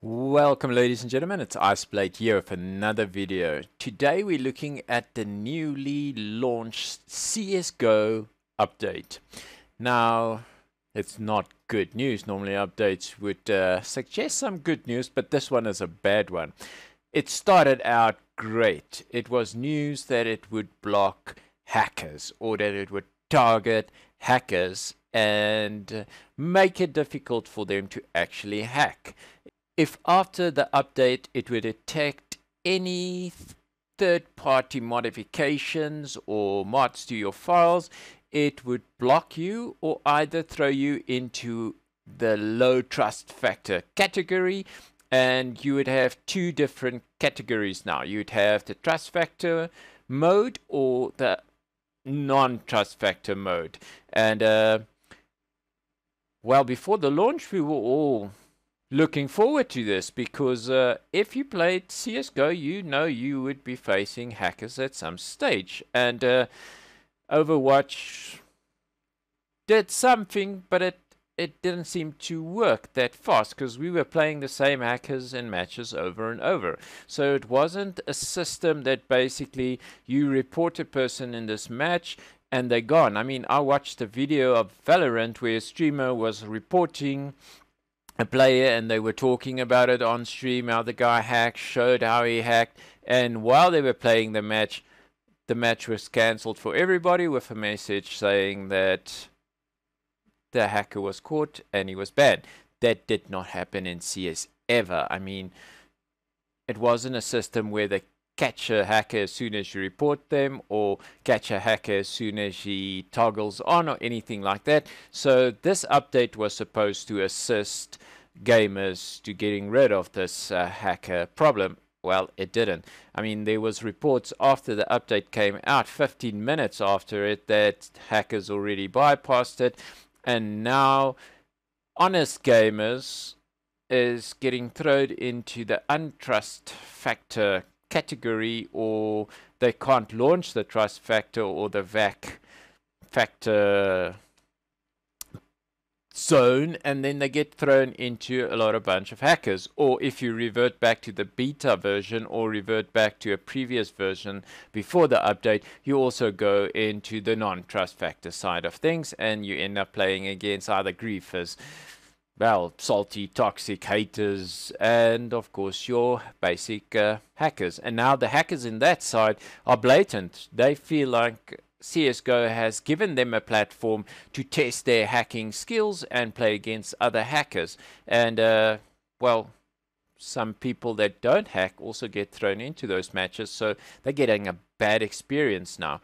Welcome ladies and gentlemen, it's Iceblade here with another video. Today we're looking at the newly launched CSGO update. Now, it's not good news. Normally updates would suggest some good news, but this one is a bad one. It started out great. It was news that it would block hackers or that it would target hackers and make it difficult for them to actually hack. If after the update it would detect any third-party modifications or mods to your files, it would block you or either throw you into the low trust factor category, and you would have two different categories now. You'd have the trust factor mode or the non-trust factor mode. And well, before the launch we were all looking forward to this because if you played CSGO, you know you would be facing hackers at some stage. And Overwatch did something, but it didn't seem to work that fast because we were playing the same hackers in matches over and over. So it wasn't a system that basically you report a person in this match and they're gone. I mean, I watched a video of Valorant where a streamer was reporting a player and they were talking about it on stream, how the guy hacked, showed how he hacked, and while they were playing the match was cancelled for everybody with a message saying that the hacker was caught and he was banned. That did not happen in CS ever. I mean, it wasn't a system where they catch a hacker as soon as you report them or catch a hacker as soon as he toggles on or anything like that. So this update was supposed to assist gamers to getting rid of this hacker problem. Well, it didn't. I mean, there was reports after the update came out, 15 minutes after it, that hackers already bypassed it, and now honest gamers is getting thrown into the untrust factor category, or they can't launch the trust factor or the VAC factor zone, and then they get thrown into a bunch of hackers. Or if you revert back to the beta version or revert back to a previous version before the update, you also go into the non-trust factor side of things, and you end up playing against either griefers, well, salty, toxic haters, and of course your basic hackers. And now the hackers in that side are blatant. They feel like CSGO has given them a platform to test their hacking skills and play against other hackers. And well, some people that don't hack also get thrown into those matches, so they're getting a bad experience now.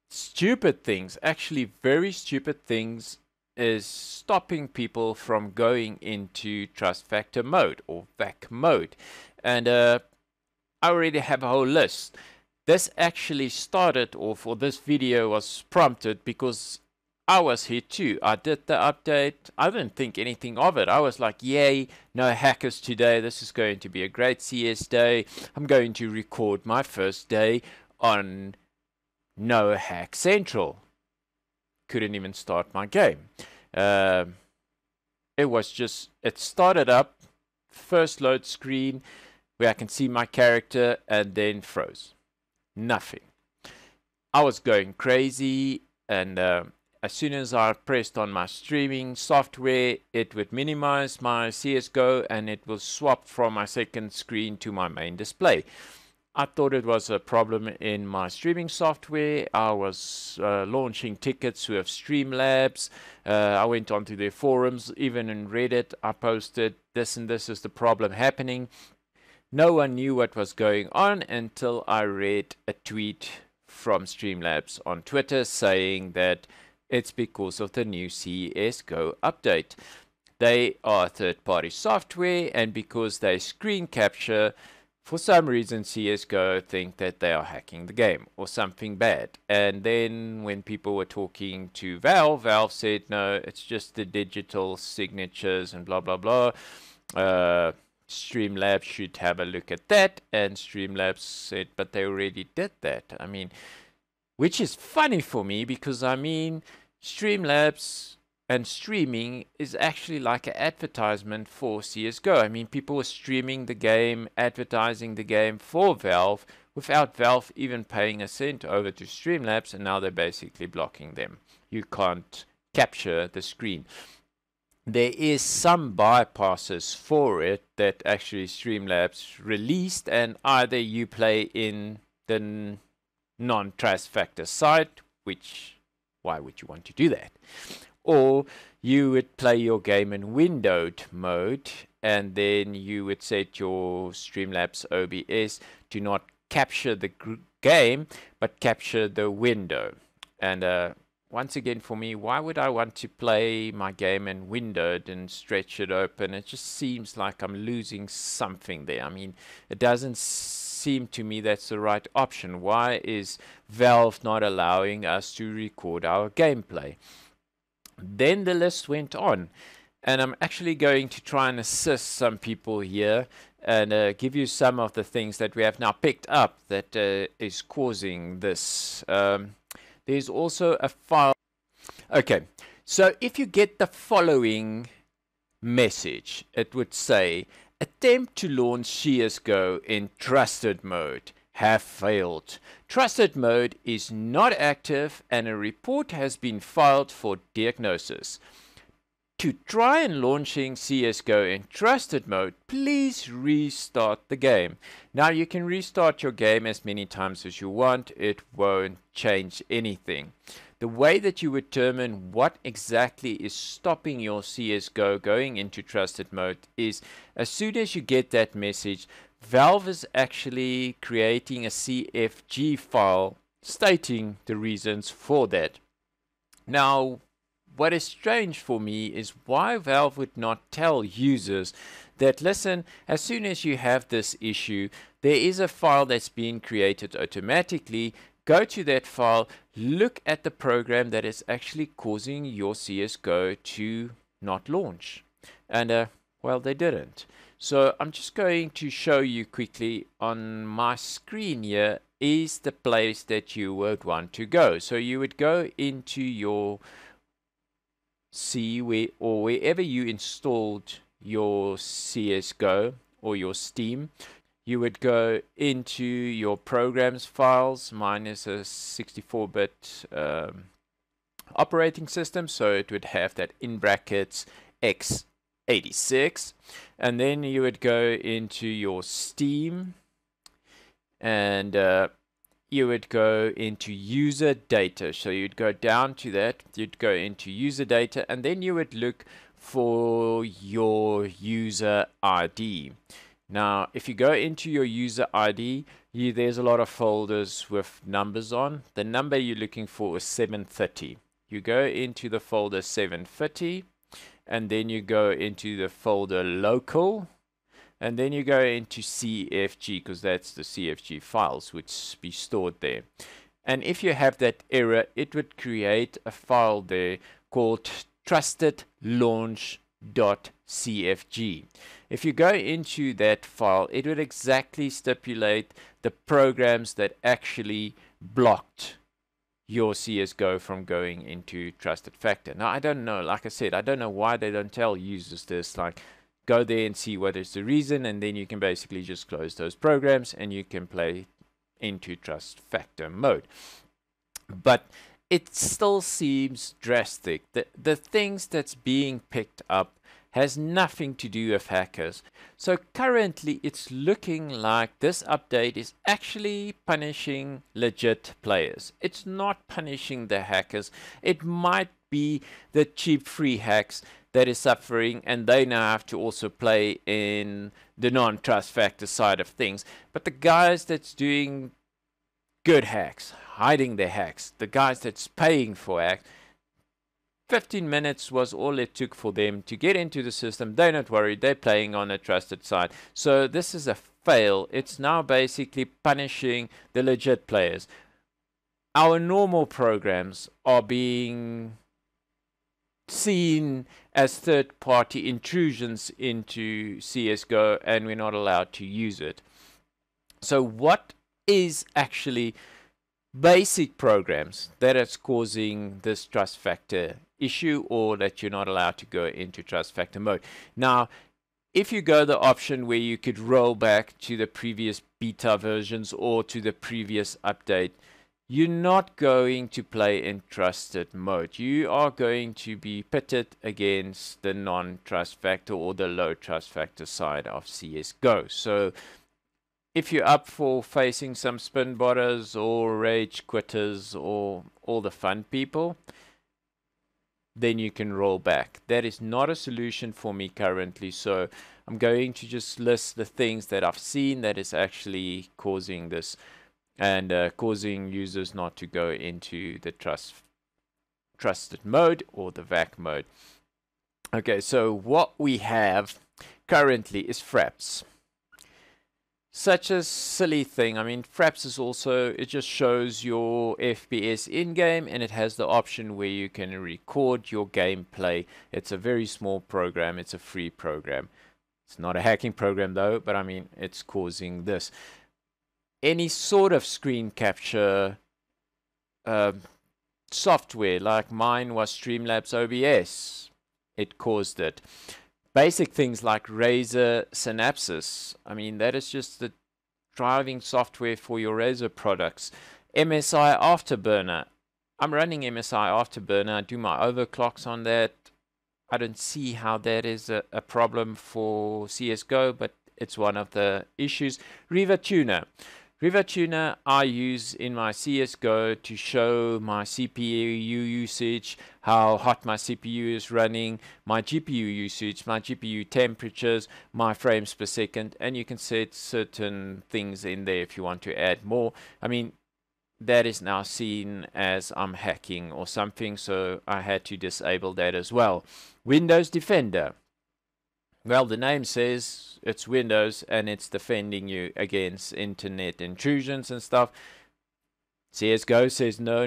Stupid things, actually very stupid things, is stopping people from going into trust factor mode or VAC mode. And I already have a whole list. This actually started, or for this video was prompted, because I was here too. I did the update. I didn't think anything of it. I was like, yay, no hackers today. This is going to be a great CS day. I'm going to record my first day on No Hack Central. Couldn't even start my game. It started up, first load screen where I can see my character, and then froze. Nothing. I was going crazy, and as soon as I pressed on my streaming software, it would minimize my CSGO and it will swap from my second screen to my main display. I thought it was a problem in my streaming software. I was launching tickets with Streamlabs. I went onto their forums, even in Reddit. I posted this and this is the problem happening. No one knew what was going on until I read a tweet from Streamlabs on Twitter saying that it's because of the new CSGO update. They are third-party software, and because they screen capture, for some reason CSGO think that they are hacking the game or something bad. And then when people were talking to Valve, Valve said no, it's just the digital signatures and blah blah blah. Streamlabs should have a look at that, and Streamlabs said but they already did that. I mean, which is funny for me because I mean, Streamlabs and streaming is actually like an advertisement for CSGO. I mean, people were streaming the game, advertising the game for Valve without Valve even paying a cent over to Streamlabs, and now they're basically blocking them. You can't capture the screen. There is some bypasses for it that actually Streamlabs released, and either you play in the non-trust factor site, which why would you want to do that? Or you would play your game in windowed mode, and then you would set your Streamlabs OBS to not capture the game, but capture the window. And once again, for me, why would I want to play my game in windowed and stretch it open? It just seems like I'm losing something there. I mean, it doesn't seem to me that's the right option. Why is Valve not allowing us to record our gameplay? Then the list went on, and I'm actually going to try and assist some people here and give you some of the things that we have now picked up that is causing this. There's also a file. Okay, so if you get the following message, it would say, attempt to launch CSGO in trusted mode have failed. Trusted mode is not active and a report has been filed for diagnosis. To try and launching CSGO in trusted mode, please restart the game. Now you can restart your game as many times as you want. It won't change anything. The way that you would determine what exactly is stopping your CSGO going into trusted mode is as soon as you get that message, Valve is actually creating a CFG file stating the reasons for that. Now, what is strange for me is why Valve would not tell users that, listen, as soon as you have this issue, there is a file that's being created automatically. Go to that file, look at the program that is actually causing your CSGO to not launch. And, well, they didn't. So I'm just going to show you quickly on my screen here is the place that you would want to go. So you would go into your or wherever you installed your CSGO or your Steam. You would go into your programs files. Mine is a 64-bit operating system, so it would have that in brackets x86, and then you would go into your Steam, and you would go into user data. So you'd go down to that, you'd go into user data, and then you would look for your user ID. Now, if you go into your user ID, there's a lot of folders with numbers on. The number you're looking for is 730. You go into the folder 730, and then you go into the folder local, and then you go into CFG, because that's the CFG files which be stored there. And if you have that error, it would create a file there called Trustedlauncher.cfg. If you go into that file, it would exactly stipulate the programs that actually blocked your CSGO from going into trusted factor. Now, I don't know, like I said, I don't know why they don't tell users this, like, go there and see what is the reason, and then you can basically just close those programs and you can play into trust factor mode. But it still seems drastic. The things that's being picked up has nothing to do with hackers. So currently it's looking like this update is actually punishing legit players. It's not punishing the hackers. It might be the cheap free hacks that is suffering, and they now have to also play in the non-trust factor side of things. But the guys that's doing good hacks, hiding their hacks, the guys that's paying for hacks, 15 minutes was all it took for them to get into the system. They're not worried. They're playing on a trusted side. So this is a fail. It's now basically punishing the legit players. Our normal programs are being seen as third-party intrusions into CSGO, and we're not allowed to use it. So what is actually basic programs that is causing this trust factor issue, or that you're not allowed to go into trust factor mode. Now, if you go the option where you could roll back to the previous beta versions or to the previous update, you're not going to play in trusted mode. You are going to be pitted against the non-trust factor or the low trust factor side of CSGO. So if you're up for facing some spin botters or rage quitters or all the fun people, then you can roll back. That is not a solution for me currently, so I'm going to just list the things that I've seen that is actually causing this and causing users not to go into the trusted mode or the VAC mode. Okay, so what we have currently is FRAPS. Such a silly thing. I mean, FRAPS is also, it just shows your FPS in-game, and it has the option where you can record your gameplay. It's a very small program. It's a free program. It's not a hacking program though, but I mean, it's causing this. Any sort of screen capture software, like mine was Streamlabs OBS, it caused it. Basic things like Razer Synapses, I mean, that is just the driving software for your Razer products. MSI Afterburner, I'm running MSI Afterburner, I do my overclocks on that. I don't see how that is a problem for CSGO, but it's one of the issues. Riva Tuner. Riva Tuner I use in my CSGO to show my CPU usage, how hot my CPU is running, my GPU usage, my GPU temperatures, my frames per second, and you can set certain things in there if you want to add more. I mean, that is now seen as I'm hacking or something, so I had to disable that as well. Windows Defender. Well, the name says it's Windows and it's defending you against internet intrusions and stuff. CSGO says no,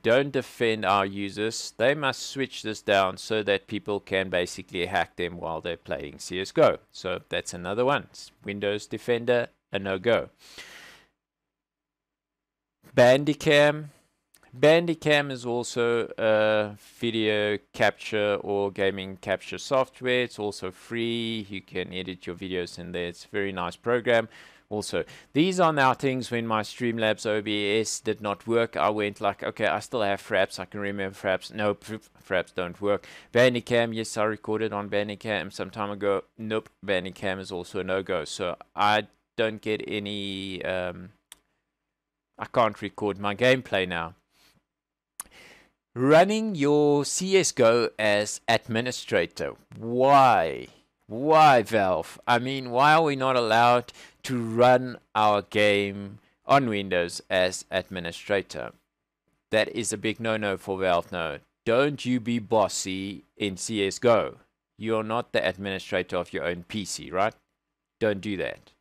don't defend our users. They must switch this down so that people can basically hack them while they're playing CSGO. So that's another one. It's Windows Defender, a no-go. Bandicam. Bandicam is also a video capture or gaming capture software. It's also free. You can edit your videos in there. It's a very nice program. Also, these are now things when my Streamlabs OBS did not work. I went like, okay, I still have FRAPS. I can remember FRAPS. No, FRAPS don't work. Bandicam, yes, I recorded on Bandicam some time ago. Nope, Bandicam is also a no-go. So I don't get any... I can't record my gameplay now. Running your CSGO as administrator. Why? Why, Valve? I mean, why are we not allowed to run our game on Windows as administrator? That is a big no-no for Valve. No, don't you be bossy in CSGO. You're not the administrator of your own PC, right? Don't do that.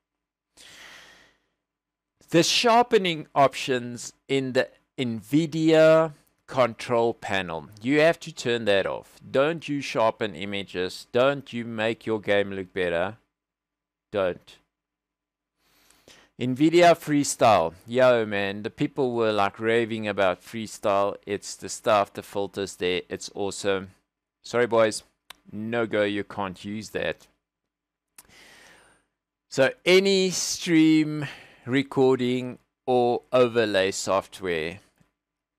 The sharpening options in the NVIDIA control panel, you have to turn that off. Don't you sharpen images. Don't you make your game look better. Don't. NVIDIA Freestyle. Yo, man, the people were like raving about Freestyle. It's the stuff, the filters there. It's awesome. Sorry, boys. No go, you can't use that. So any stream recording or overlay software,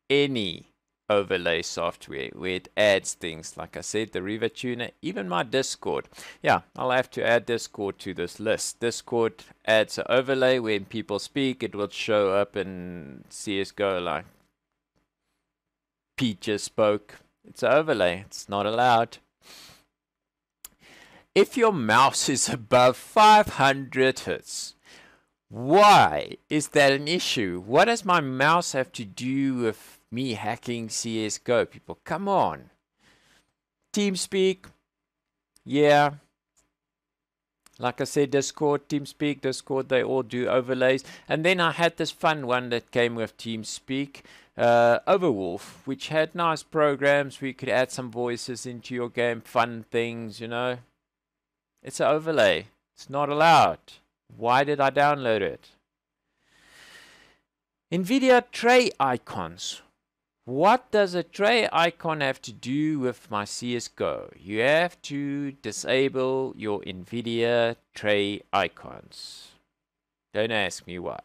any overlay software where it adds things, like I said, the Riva Tuner, even my Discord. Yeah, I'll have to add Discord to this list. Discord adds an overlay. When people speak, it will show up in CSGO like Pete just spoke. It's an overlay. It's not allowed. If your mouse is above 500 Hz, why is that an issue? What does my mouse have to do with me hacking CSGO? People, come on. TeamSpeak, yeah. Like I said, Discord, TeamSpeak, Discord, they all do overlays. And then I had this fun one that came with TeamSpeak, Overwolf, which had nice programs where you could add some voices into your game, fun things, you know. It's an overlay. It's not allowed. Why did I download it? NVIDIA tray icons. What does a tray icon have to do with my CSGO? You have to disable your NVIDIA tray icons. Don't ask me why.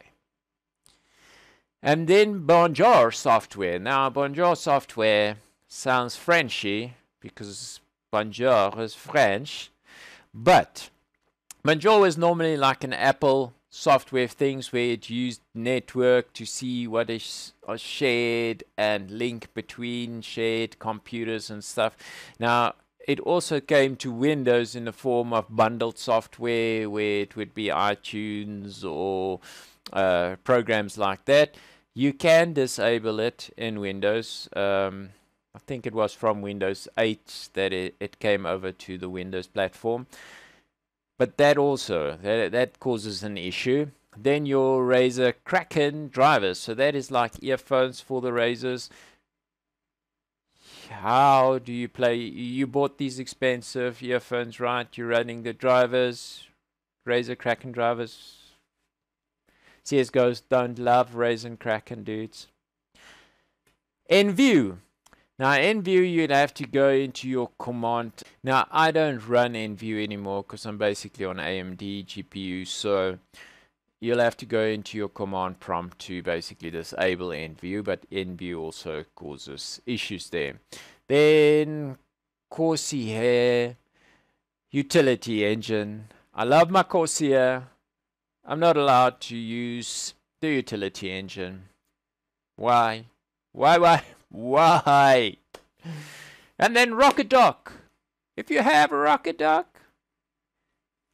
And then Bonjour software. Now, Bonjour software sounds Frenchy because Bonjour is French, but Bonjour is normally like an Apple software things where it used network to see what is shared and link between shared computers and stuff. Now, it also came to Windows in the form of bundled software where it would be iTunes or programs like that. You can disable it in Windows. I think it was from Windows 8 that it came over to the Windows platform. But that also, that causes an issue. Then your Razer Kraken drivers. So that is like earphones for the Razers. How do you play? You bought these expensive earphones, right? You're running the drivers, Razer Kraken drivers. CSGOs don't love Razer Kraken dudes. NView. Now, NView, you'd have to go into your command. Now, I don't run NView anymore because I'm basically on AMD GPU. So you'll have to go into your command prompt to basically disable NView. But NView also causes issues there. Then Corsair utility engine. I love my Corsair. I'm not allowed to use the utility engine. Why? Why? And then Rocket Dock. If you have a Rocket Dock,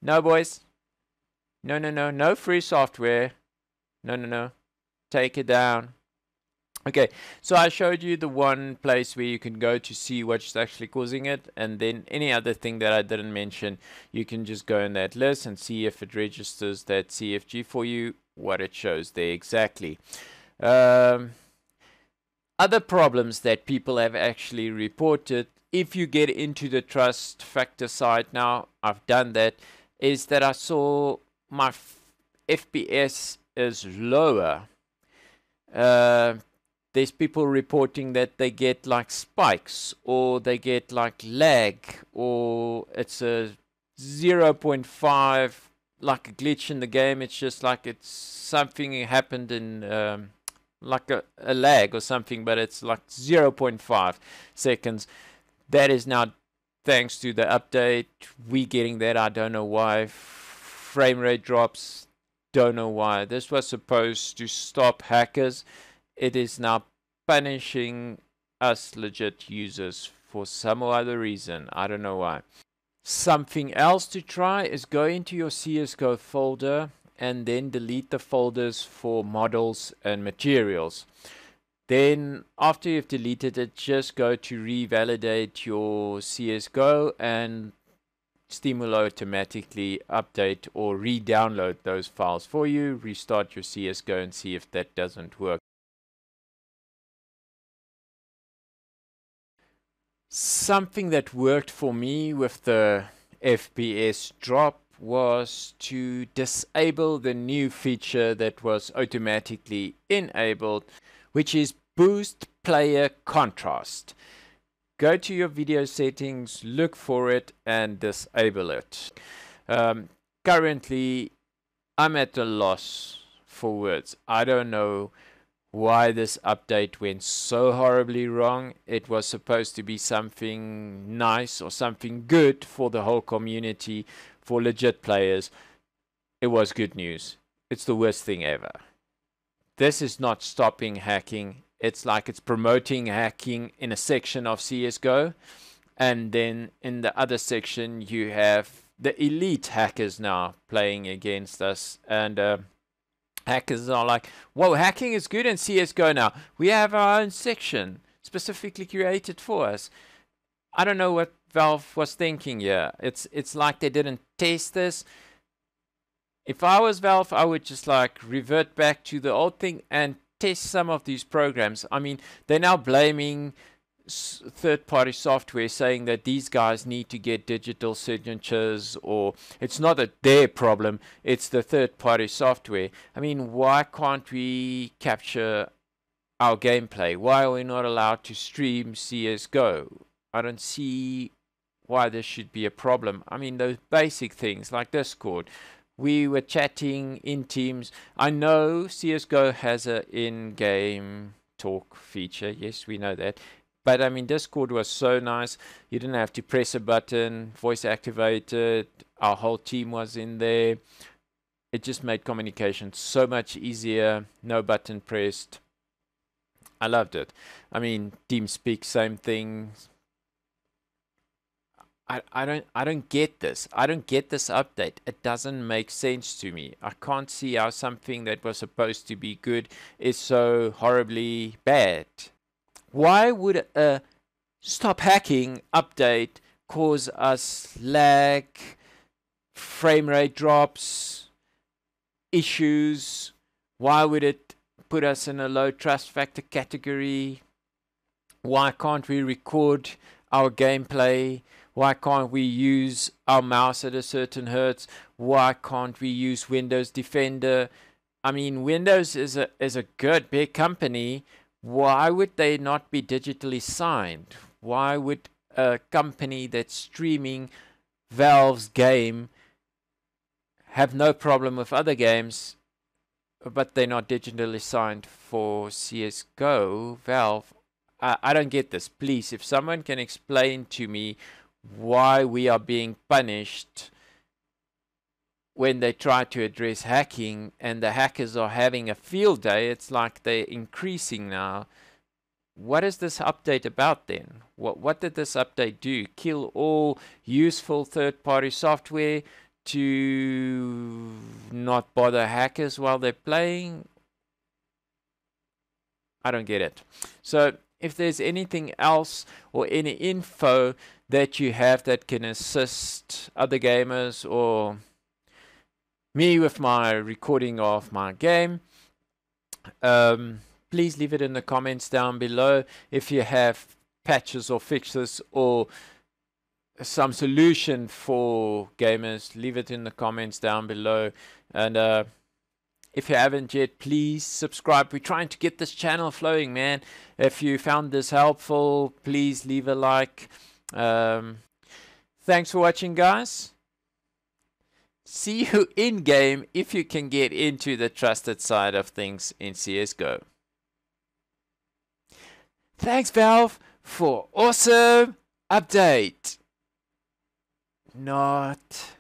no boys. No free software. No. Take it down. Okay, so I showed you the one place where you can go to see what's actually causing it, and then any other thing that I didn't mention, you can just go in that list and see if it registers that CFG for you, what it shows there exactly. Other problems that people have actually reported, if you get into the trust factor side now, I've done that, is that I saw my FPS is lower. There's people reporting that they get like spikes or they get like lag or it's a 0.5 like a glitch in the game. It's just like it's something happened in like a lag or something, but it's like 0.5 seconds. That is now thanks to the update. We getting that. I don't know why. Frame rate drops. Don't know why. This was supposed to stop hackers. It is now punishing us legit users for some or other reason. I don't know why. Something else to try is go into your CSGO folder and then delete the folders for models and materials. Then after you've deleted it, just go to revalidate your CSGO and Steam will automatically update or re-download those files for you. Restart your CSGO and see if that doesn't work. Something that worked for me with the FPS drop was to disable the new feature that was automatically enabled, which is boost player contrast. Go to your video settings, look for it and disable it. Currently, I'm at a loss for words. I don't know why this update went so horribly wrong. It was supposed to be something nice or something good for the whole community, for legit players. It was good news. It's the worst thing ever. This is not stopping hacking. It's like it's promoting hacking in a section of CSGO, and then in the other section you have the elite hackers now playing against us, and hackers are like, whoa, hacking is good in CSGO now. We have our own section specifically created for us. I don't know what Valve was thinking here. It's like they didn't test this. If I was Valve, I would just like revert back to the old thing and test some of these programs. I mean, they're now blaming third-party software, saying that these guys need to get digital signatures, or it's not their problem, it's the third-party software. I mean, why can't we capture our gameplay? Why are we not allowed to stream CSGO? I don't see why this should be a problem. I mean, those basic things like Discord. We were chatting in Teams. I know CSGO has an in-game talk feature. Yes, we know that. But I mean, Discord was so nice. You didn't have to press a button, voice activated. Our whole team was in there. It just made communication so much easier. No button pressed. I loved it. I mean, TeamSpeak, same thing. I don't get this. I don't get this update. It doesn't make sense to me. I can't see how something that was supposed to be good is so horribly bad. Why would a stop hacking update cause us lag, frame rate drops, issues? Why would it put us in a low trust factor category? Why can't we record our gameplay? Why can't we use our mouse at a certain hertz? Why can't we use Windows Defender? I mean, Windows is a good big company. Why would they not be digitally signed? Why would a company that's streaming Valve's game have no problem with other games, but they're not digitally signed for CSGO? Valve, I don't get this. Please, if someone can explain to me why we are being punished when they try to address hacking and the hackers are having a field day. It's like they're increasing now. What is this update about then? What did this update do? Kill all useful third-party software to not bother hackers while they're playing? I don't get it. So if there's anything else or any info that you have that can assist other gamers or me with my recording of my game, please leave it in the comments down below. If you have patches or fixes or some solution for gamers, leave it in the comments down below. And if you haven't yet, please subscribe. We're trying to get this channel flowing, man. If you found this helpful, please leave a like. Thanks for watching, guys. See you in game if you can get into the trusted side of things in CSGO. Thanks, Valve, for awesome update. Not